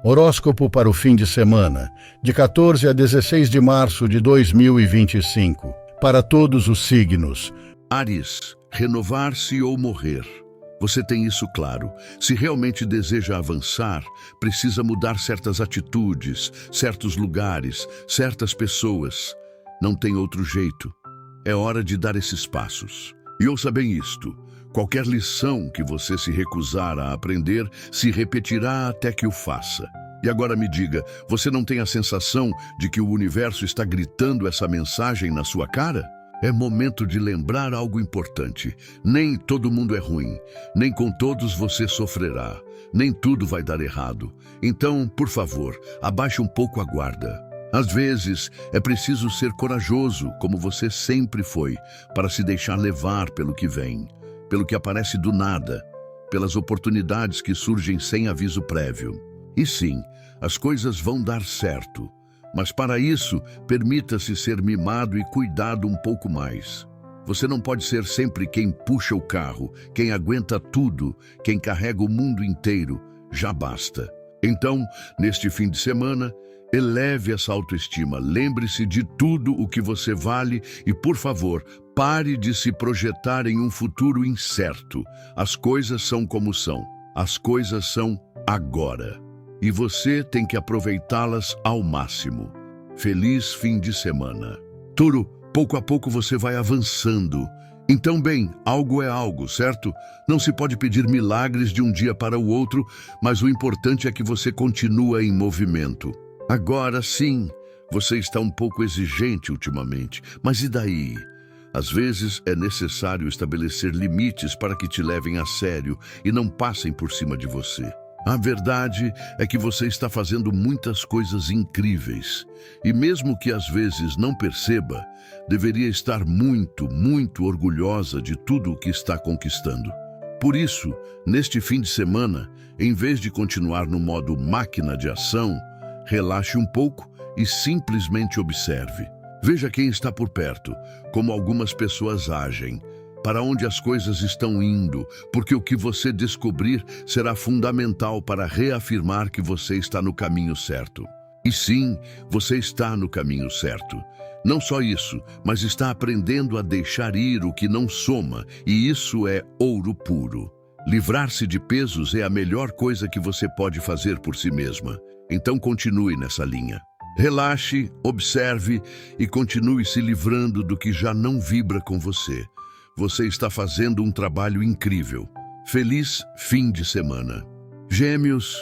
Horóscopo para o fim de semana, de 14 a 16 de março de 2025. Para todos os signos. Áries, renovar-se ou morrer. Você tem isso claro. Se realmente deseja avançar, precisa mudar certas atitudes, certos lugares, certas pessoas. Não tem outro jeito. É hora de dar esses passos. E ouça bem isto. Qualquer lição que você se recusar a aprender se repetirá até que o faça. E agora me diga, você não tem a sensação de que o universo está gritando essa mensagem na sua cara? É momento de lembrar algo importante. Nem todo mundo é ruim, nem com todos você sofrerá, nem tudo vai dar errado. Então, por favor, abaixe um pouco a guarda. Às vezes, é preciso ser corajoso, como você sempre foi, para se deixar levar pelo que vem, pelo que aparece do nada, pelas oportunidades que surgem sem aviso prévio. E sim, as coisas vão dar certo. Mas para isso, permita-se ser mimado e cuidado um pouco mais. Você não pode ser sempre quem puxa o carro, quem aguenta tudo, quem carrega o mundo inteiro. Já basta. Então, neste fim de semana, eleve essa autoestima. Lembre-se de tudo o que você vale e, por favor, pare de se projetar em um futuro incerto. As coisas são como são. As coisas são agora. E você tem que aproveitá-las ao máximo. Feliz fim de semana. Touro, pouco a pouco você vai avançando. Então, bem, algo é algo, certo? Não se pode pedir milagres de um dia para o outro, mas o importante é que você continua em movimento. Agora sim, você está um pouco exigente ultimamente, mas e daí? Às vezes é necessário estabelecer limites para que te levem a sério e não passem por cima de você. A verdade é que você está fazendo muitas coisas incríveis. E mesmo que às vezes não perceba, deveria estar muito, muito orgulhosa de tudo o que está conquistando. Por isso, neste fim de semana, em vez de continuar no modo máquina de ação, relaxe um pouco e simplesmente observe. Veja quem está por perto, como algumas pessoas agem, para onde as coisas estão indo, porque o que você descobrir será fundamental para reafirmar que você está no caminho certo. E sim, você está no caminho certo. Não só isso, mas está aprendendo a deixar ir o que não soma, e isso é ouro puro. Livrar-se de pesos é a melhor coisa que você pode fazer por si mesma. Então continue nessa linha. Relaxe, observe e continue se livrando do que já não vibra com você. Você está fazendo um trabalho incrível. Feliz fim de semana. Gêmeos,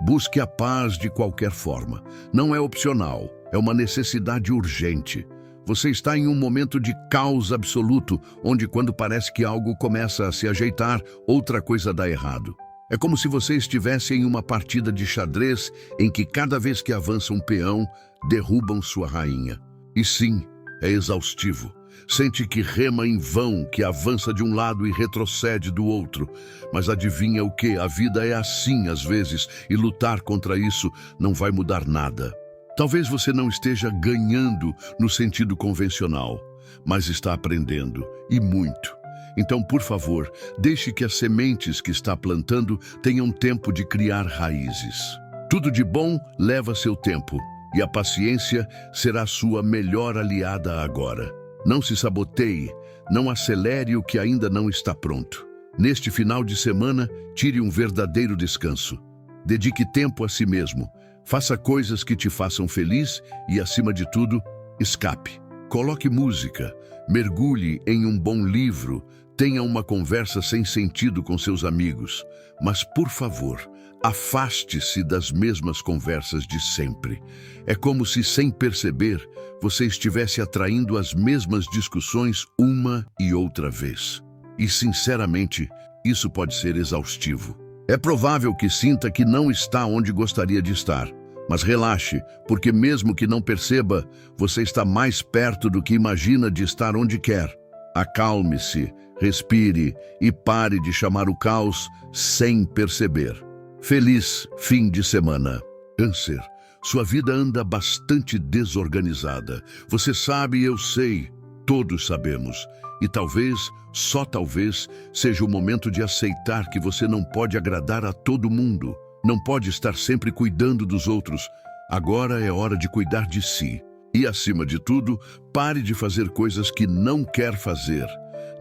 busque a paz de qualquer forma. Não é opcional, é uma necessidade urgente. Você está em um momento de caos absoluto, onde quando parece que algo começa a se ajeitar, outra coisa dá errado. É como se você estivesse em uma partida de xadrez em que cada vez que avança um peão, derrubam sua rainha. E sim, é exaustivo. Sente que rema em vão, que avança de um lado e retrocede do outro. Mas adivinha o que? A vida é assim às vezes, e lutar contra isso não vai mudar nada. Talvez você não esteja ganhando no sentido convencional, mas está aprendendo, e muito. Então, por favor, deixe que as sementes que está plantando tenham tempo de criar raízes. Tudo de bom leva seu tempo, e a paciência será sua melhor aliada agora. Não se saboteie, não acelere o que ainda não está pronto. Neste final de semana, tire um verdadeiro descanso. Dedique tempo a si mesmo. Faça coisas que te façam feliz e, acima de tudo, escape. Coloque música, mergulhe em um bom livro, tenha uma conversa sem sentido com seus amigos. Mas, por favor, afaste-se das mesmas conversas de sempre. É como se, sem perceber, você estivesse atraindo as mesmas discussões uma e outra vez. E, sinceramente, isso pode ser exaustivo. É provável que sinta que não está onde gostaria de estar. Mas relaxe, porque mesmo que não perceba, você está mais perto do que imagina de estar onde quer. Acalme-se, respire e pare de chamar o caos sem perceber. Feliz fim de semana. Câncer, sua vida anda bastante desorganizada. Você sabe e eu sei, todos sabemos. E talvez, só talvez, seja o momento de aceitar que você não pode agradar a todo mundo. Não pode estar sempre cuidando dos outros. Agora é hora de cuidar de si. E, acima de tudo, pare de fazer coisas que não quer fazer.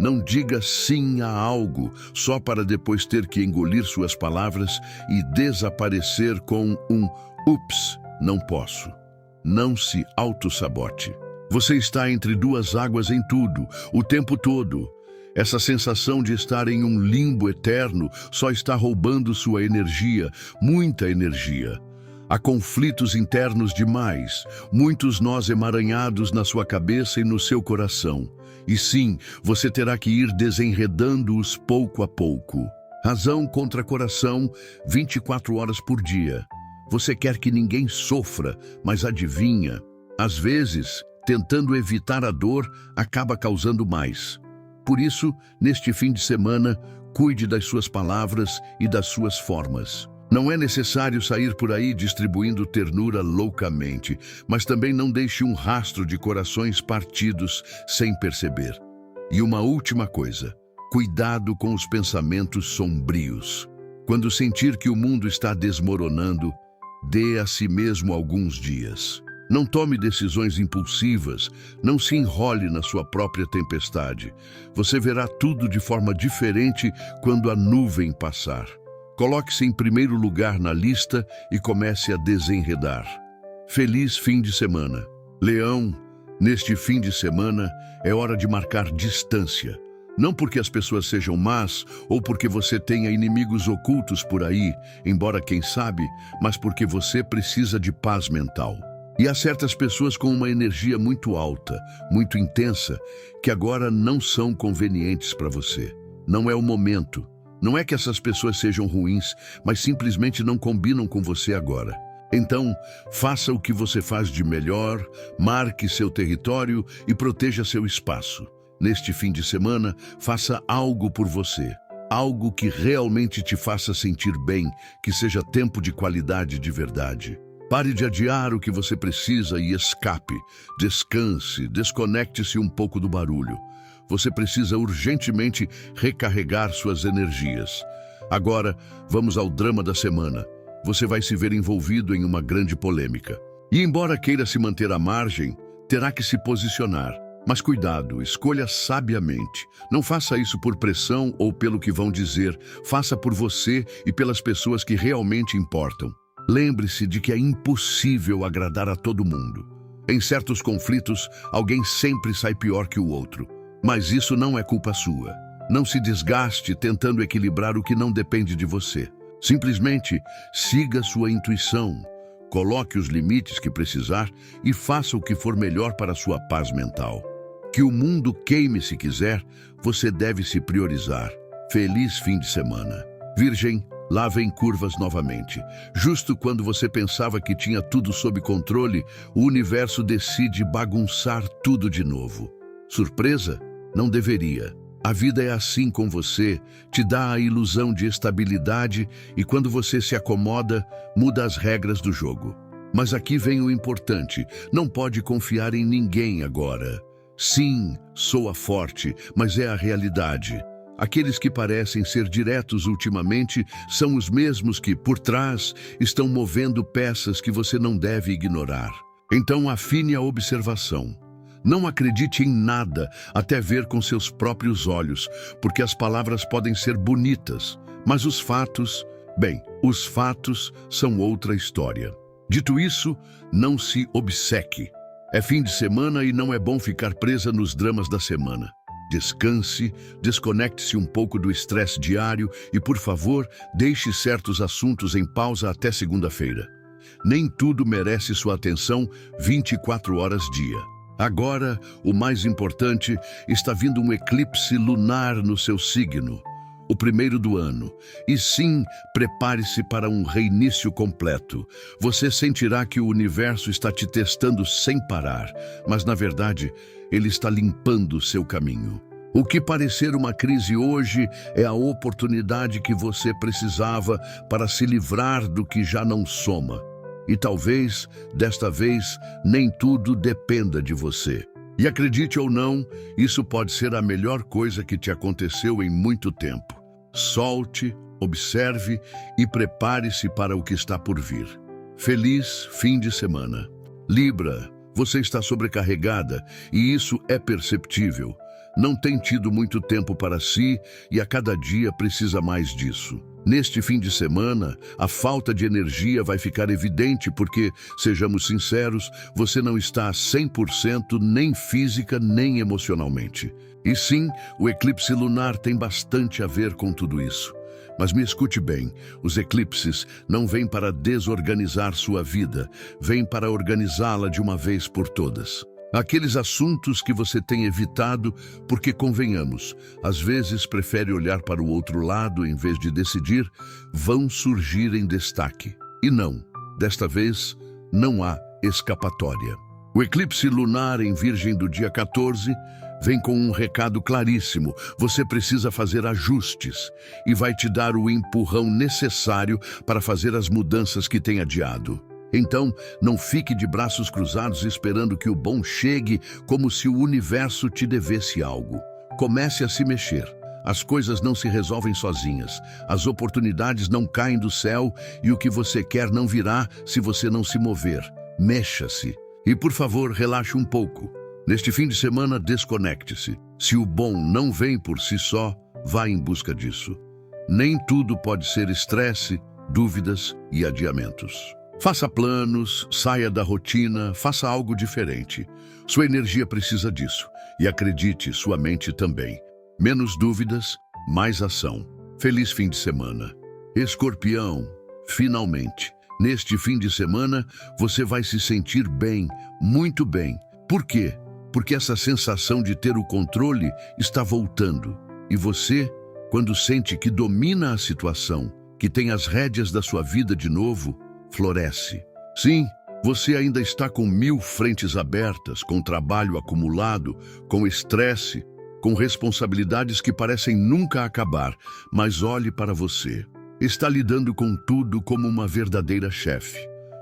Não diga sim a algo só para depois ter que engolir suas palavras e desaparecer com um ups, não posso. Não se auto-sabote. Você está entre duas águas em tudo, o tempo todo. Essa sensação de estar em um limbo eterno só está roubando sua energia, muita energia. Há conflitos internos demais, muitos nós emaranhados na sua cabeça e no seu coração. E sim, você terá que ir desenredando-os pouco a pouco. Razão contra coração, 24 horas por dia. Você quer que ninguém sofra, mas adivinha, às vezes, tentando evitar a dor, acaba causando mais. Por isso, neste fim de semana, cuide das suas palavras e das suas formas. Não é necessário sair por aí distribuindo ternura loucamente, mas também não deixe um rastro de corações partidos sem perceber. E uma última coisa, cuidado com os pensamentos sombrios. Quando sentir que o mundo está desmoronando, dê a si mesmo alguns dias. Não tome decisões impulsivas, não se enrole na sua própria tempestade. Você verá tudo de forma diferente quando a nuvem passar. Coloque-se em primeiro lugar na lista e comece a desenredar. Feliz fim de semana. Leão, neste fim de semana é hora de marcar distância. Não porque as pessoas sejam más ou porque você tenha inimigos ocultos por aí, embora quem sabe, mas porque você precisa de paz mental. E há certas pessoas com uma energia muito alta, muito intensa, que agora não são convenientes para você. Não é o momento. Não é que essas pessoas sejam ruins, mas simplesmente não combinam com você agora. Então, faça o que você faz de melhor, marque seu território e proteja seu espaço. Neste fim de semana, faça algo por você. Algo que realmente te faça sentir bem, que seja tempo de qualidade de verdade. Pare de adiar o que você precisa e escape. Descanse, desconecte-se um pouco do barulho. Você precisa urgentemente recarregar suas energias. Agora, vamos ao drama da semana. Você vai se ver envolvido em uma grande polêmica. E embora queira se manter à margem, terá que se posicionar. Mas cuidado, escolha sabiamente. Não faça isso por pressão ou pelo que vão dizer. Faça por você e pelas pessoas que realmente importam. Lembre-se de que é impossível agradar a todo mundo. Em certos conflitos, alguém sempre sai pior que o outro. Mas isso não é culpa sua. Não se desgaste tentando equilibrar o que não depende de você. Simplesmente siga sua intuição, coloque os limites que precisar e faça o que for melhor para a sua paz mental. Que o mundo queime se quiser, você deve se priorizar. Feliz fim de semana. Virgem, lá vem curvas novamente. Justo quando você pensava que tinha tudo sob controle, o universo decide bagunçar tudo de novo. Surpresa? Não deveria. A vida é assim com você, te dá a ilusão de estabilidade e quando você se acomoda, muda as regras do jogo. Mas aqui vem o importante, não pode confiar em ninguém agora. Sim, soa forte, mas é a realidade. Aqueles que parecem ser diretos ultimamente são os mesmos que, por trás, estão movendo peças que você não deve ignorar. Então afine a observação. Não acredite em nada até ver com seus próprios olhos, porque as palavras podem ser bonitas, mas os fatos são outra história. Dito isso, não se obceque. É fim de semana e não é bom ficar presa nos dramas da semana. Descanse, desconecte-se um pouco do estresse diário e, por favor, deixe certos assuntos em pausa até segunda-feira. Nem tudo merece sua atenção 24 horas dia. Agora, o mais importante, está vindo um eclipse lunar no seu signo, o primeiro do ano. E sim, prepare-se para um reinício completo. Você sentirá que o universo está te testando sem parar, mas na verdade, ele está limpando o seu caminho. O que parecer uma crise hoje é a oportunidade que você precisava para se livrar do que já não soma. E talvez, desta vez, nem tudo dependa de você. E acredite ou não, isso pode ser a melhor coisa que te aconteceu em muito tempo. Solte, observe e prepare-se para o que está por vir. Feliz fim de semana. Libra, você está sobrecarregada e isso é perceptível. Não tem tido muito tempo para si e a cada dia precisa mais disso. Neste fim de semana, a falta de energia vai ficar evidente porque, sejamos sinceros, você não está a 100% nem física nem emocionalmente. E sim, o eclipse lunar tem bastante a ver com tudo isso. Mas me escute bem, os eclipses não vêm para desorganizar sua vida, vêm para organizá-la de uma vez por todas. Aqueles assuntos que você tem evitado porque, convenhamos, às vezes prefere olhar para o outro lado em vez de decidir, vão surgir em destaque. E não, desta vez, não há escapatória. O eclipse lunar em Virgem do dia 14 vem com um recado claríssimo. Você precisa fazer ajustes e vai te dar o empurrão necessário para fazer as mudanças que tem adiado. Então, não fique de braços cruzados esperando que o bom chegue como se o universo te devesse algo. Comece a se mexer. As coisas não se resolvem sozinhas. As oportunidades não caem do céu e o que você quer não virá se você não se mover. Mexa-se. E, por favor, relaxe um pouco. Neste fim de semana, desconecte-se. Se o bom não vem por si só, vá em busca disso. Nem tudo pode ser estresse, dúvidas e adiamentos. Faça planos, saia da rotina, faça algo diferente. Sua energia precisa disso. E acredite, sua mente também. Menos dúvidas, mais ação. Feliz fim de semana. Escorpião, finalmente, neste fim de semana, você vai se sentir bem, muito bem. Por quê? Porque essa sensação de ter o controle está voltando. E você, quando sente que domina a situação, que tem as rédeas da sua vida de novo, floresce. Sim, você ainda está com 1000 frentes abertas, com trabalho acumulado, com estresse, com responsabilidades que parecem nunca acabar, mas olhe para você. Está lidando com tudo como uma verdadeira chefe.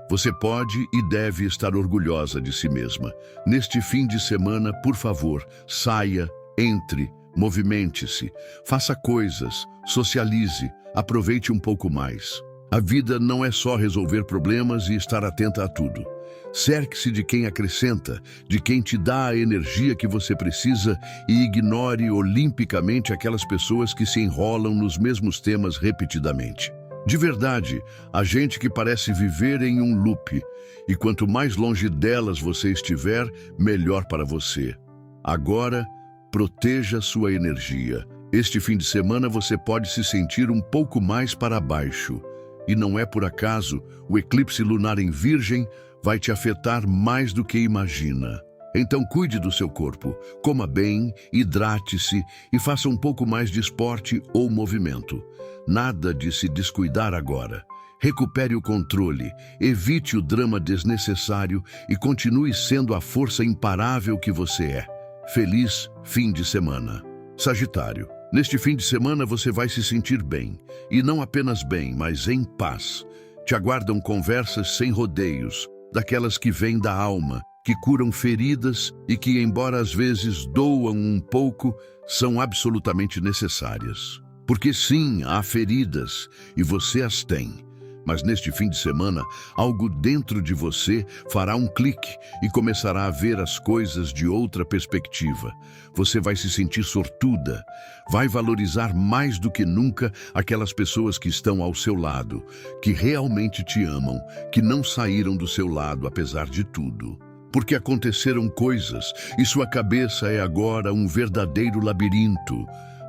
Você pode e deve estar orgulhosa de si mesma. Neste fim de semana, por favor, saia, entre, movimente-se, faça coisas, socialize, aproveite um pouco mais. A vida não é só resolver problemas e estar atenta a tudo. Cerque-se de quem acrescenta, de quem te dá a energia que você precisa e ignore olimpicamente aquelas pessoas que se enrolam nos mesmos temas repetidamente. De verdade, há gente que parece viver em um loop, e quanto mais longe delas você estiver, melhor para você. Agora, proteja sua energia. Este fim de semana você pode se sentir um pouco mais para baixo. E não é por acaso, o eclipse lunar em Virgem vai te afetar mais do que imagina. Então cuide do seu corpo, coma bem, hidrate-se e faça um pouco mais de esporte ou movimento. Nada de se descuidar agora. Recupere o controle, evite o drama desnecessário e continue sendo a força imparável que você é. Feliz fim de semana. Sagitário. Neste fim de semana você vai se sentir bem, e não apenas bem, mas em paz. Te aguardam conversas sem rodeios, daquelas que vêm da alma, que curam feridas e que, embora às vezes doam um pouco, são absolutamente necessárias. Porque sim, há feridas, e você as tem. Mas neste fim de semana, algo dentro de você fará um clique e começará a ver as coisas de outra perspectiva. Você vai se sentir sortuda, vai valorizar mais do que nunca aquelas pessoas que estão ao seu lado, que realmente te amam, que não saíram do seu lado apesar de tudo. Porque aconteceram coisas e sua cabeça é agora um verdadeiro labirinto.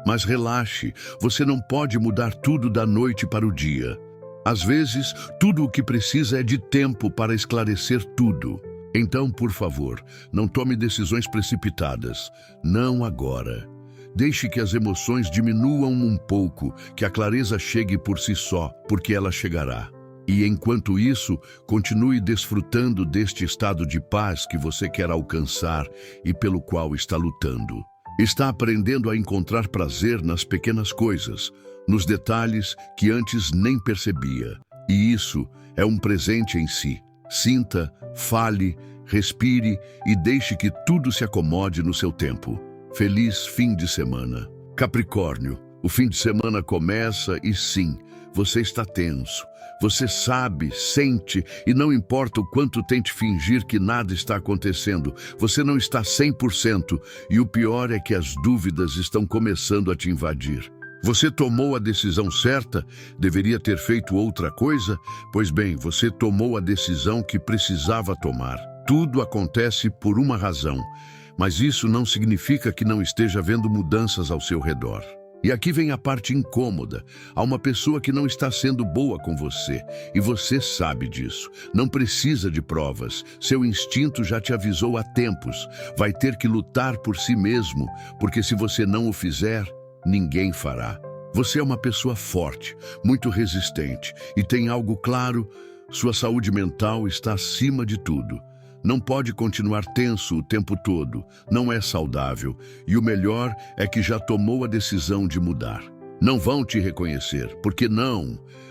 Mas relaxe, você não pode mudar tudo da noite para o dia. Às vezes, tudo o que precisa é de tempo para esclarecer tudo. Então, por favor, não tome decisões precipitadas. Não agora. Deixe que as emoções diminuam um pouco, que a clareza chegue por si só, porque ela chegará. E enquanto isso, continue desfrutando deste estado de paz que você quer alcançar e pelo qual está lutando. Está aprendendo a encontrar prazer nas pequenas coisas, nos detalhes que antes nem percebia. E isso é um presente em si. Sinta, fale, respire e deixe que tudo se acomode no seu tempo. Feliz fim de semana. Capricórnio, O fim de semana começa e sim, você está tenso. Você sabe, sente e não importa o quanto tente fingir que nada está acontecendo, você não está 100% e o pior é que as dúvidas estão começando a te invadir. Você tomou a decisão certa? Deveria ter feito outra coisa? Pois bem, você tomou a decisão que precisava tomar. Tudo acontece por uma razão, mas isso não significa que não esteja havendo mudanças ao seu redor. E aqui vem a parte incômoda. Há uma pessoa que não está sendo boa com você, e você sabe disso. Não precisa de provas. Seu instinto já te avisou há tempos. Vai ter que lutar por si mesmo, porque se você não o fizer, ninguém fará. Você é uma pessoa forte, muito resistente, e tem algo claro: sua saúde mental está acima de tudo. Não pode continuar tenso o tempo todo, não é saudável, e o melhor é que já tomou a decisão de mudar. Não vão te reconhecer, porque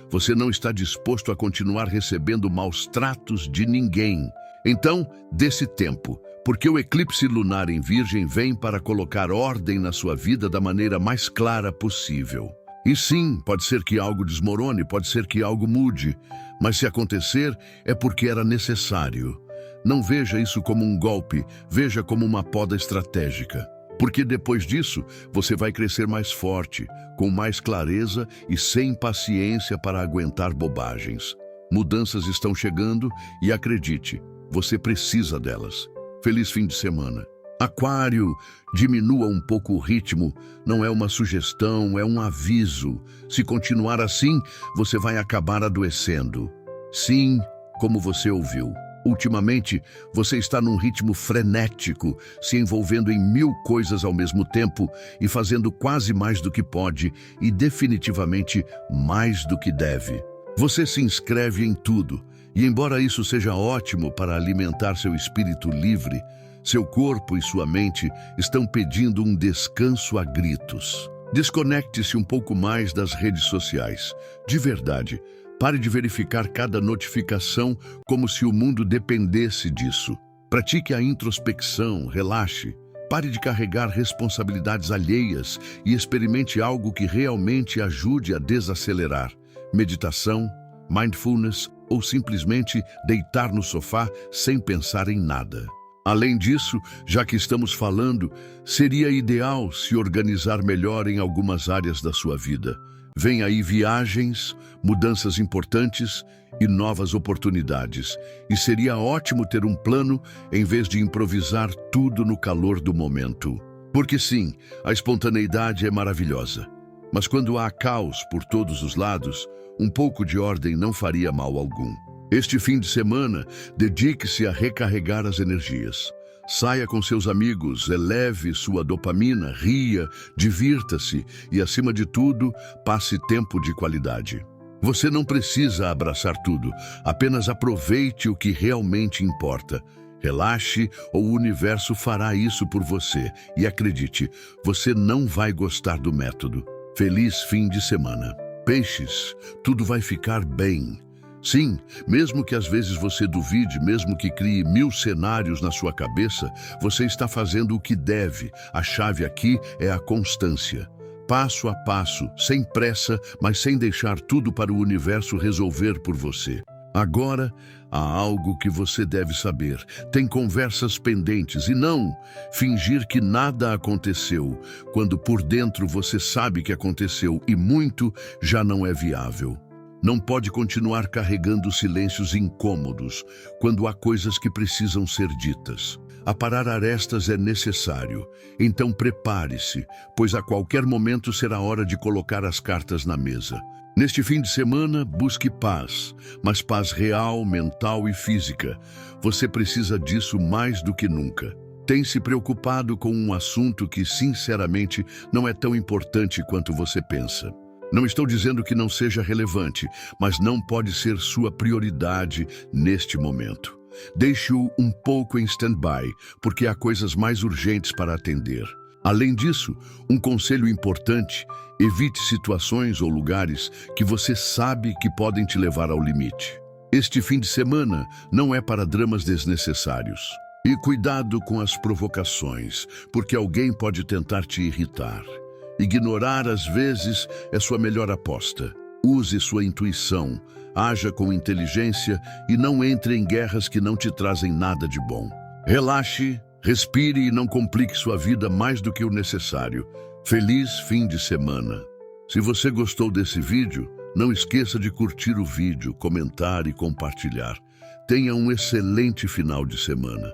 você não está disposto a continuar recebendo maus tratos de ninguém. Então, desse tempo, porque o eclipse lunar em Virgem vem para colocar ordem na sua vida da maneira mais clara possível. E sim, pode ser que algo desmorone, pode ser que algo mude, mas se acontecer, é porque era necessário. Não veja isso como um golpe, veja como uma poda estratégica. Porque depois disso, você vai crescer mais forte, com mais clareza e sem paciência para aguentar bobagens. Mudanças estão chegando e acredite, você precisa delas. Feliz fim de semana. Aquário, diminua um pouco o ritmo, não é uma sugestão, é um aviso. Se continuar assim, você vai acabar adoecendo. Sim, como você ouviu. Ultimamente, você está num ritmo frenético, se envolvendo em 1000 coisas ao mesmo tempo e fazendo quase mais do que pode e definitivamente mais do que deve. Você se inscreve em tudo e, embora isso seja ótimo para alimentar seu espírito livre, seu corpo e sua mente estão pedindo um descanso a gritos. Desconecte-se um pouco mais das redes sociais. De verdade. Pare de verificar cada notificação como se o mundo dependesse disso. Pratique a introspecção, relaxe. Pare de carregar responsabilidades alheias e experimente algo que realmente ajude a desacelerar. Meditação, mindfulness ou simplesmente deitar no sofá sem pensar em nada. Além disso, já que estamos falando, seria ideal se organizar melhor em algumas áreas da sua vida. Vem aí viagens, mudanças importantes e novas oportunidades. E seria ótimo ter um plano em vez de improvisar tudo no calor do momento. Porque sim, a espontaneidade é maravilhosa. Mas quando há caos por todos os lados, um pouco de ordem não faria mal algum. Este fim de semana, dedique-se a recarregar as energias. Saia com seus amigos, eleve sua dopamina, ria, divirta-se e, acima de tudo, passe tempo de qualidade. Você não precisa abraçar tudo, apenas aproveite o que realmente importa. Relaxe ou o universo fará isso por você. E acredite, você não vai gostar do método. Feliz fim de semana. Peixes, tudo vai ficar bem. Sim, mesmo que às vezes você duvide, mesmo que crie 1000 cenários na sua cabeça, você está fazendo o que deve. A chave aqui é a constância. Passo a passo, sem pressa, mas sem deixar tudo para o universo resolver por você. Agora, há algo que você deve saber. Tem conversas pendentes e não fingir que nada aconteceu, quando por dentro você sabe que aconteceu e muito já não é viável. Não pode continuar carregando silêncios incômodos quando há coisas que precisam ser ditas. Aparar arestas é necessário, então prepare-se, pois a qualquer momento será hora de colocar as cartas na mesa. Neste fim de semana, busque paz, mas paz real, mental e física. Você precisa disso mais do que nunca. Tem se preocupado com um assunto que, sinceramente, não é tão importante quanto você pensa. Não estou dizendo que não seja relevante, mas não pode ser sua prioridade neste momento. Deixe-o um pouco em stand-by, porque há coisas mais urgentes para atender. Além disso, um conselho importante: evite situações ou lugares que você sabe que podem te levar ao limite. Este fim de semana não é para dramas desnecessários. E cuidado com as provocações, porque alguém pode tentar te irritar. Ignorar, às vezes, é sua melhor aposta. Use sua intuição, haja com inteligência e não entre em guerras que não te trazem nada de bom. Relaxe, respire e não complique sua vida mais do que o necessário. Feliz fim de semana! Se você gostou desse vídeo, não esqueça de curtir o vídeo, comentar e compartilhar. Tenha um excelente final de semana.